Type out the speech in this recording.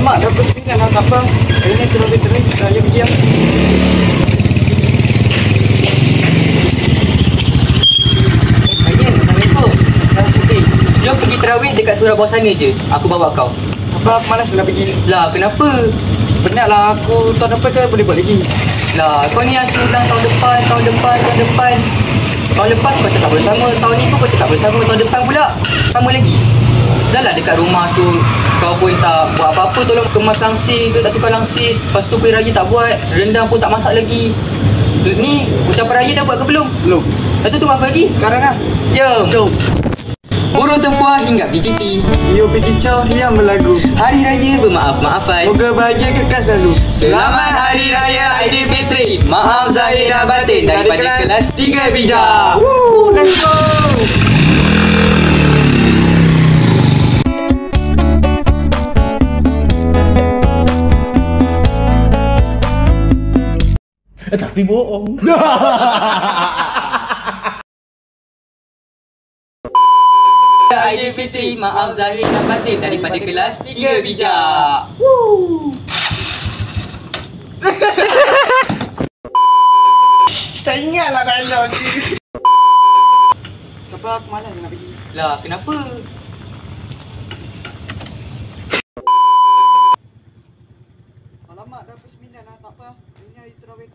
Alamak, dah pukul 9 lah, tak apa. Hari ni terlalu terik, dah jam pergi lah. Assalamualaikum. Salam syuting. Jom pergi terawih dekat surau bawah sana je. Aku bawa kau. Apa, aku malas nak pergi. Lah, kenapa? Penat lah, aku tahun depan kan boleh buat lagi. Lah, kau ni asyik ulang tahun depan. Tahun lepas kau cakap bersama, tahun ni pun kau cakap bersama, tahun depan pula sama lagi. Dah lah dekat rumah tu kau pun tak buat apa-apa, tolong kemas langsir ke tak tukar langsir. Lepas tu kuih raya tak buat, rendang pun tak masak lagi. Ni ucapan raya dah buat ke belum? Belum. Lepas tu tunggu apa lagi? Sekarang lah. Jom. Burung tempua hinggap di titi. Yo pergi caw, yang berlagu. Hari raya bermaaf-maafan. Moga bahagia kekal selalu. Selamat Hari Raya Aidilfitri. Maaf zahir dan batin daripada kelas 3 bijak. Let's go. Tapi bohong. Aidilfitri, maaf zahir dan batin daripada kelas 3 bijak. Tak ingat lah dialog ni. Apa, aku malas nak pergi. Lah, kenapa? Alamak, dah pukul 9 lah, tak apa. Hari ni hari terawih.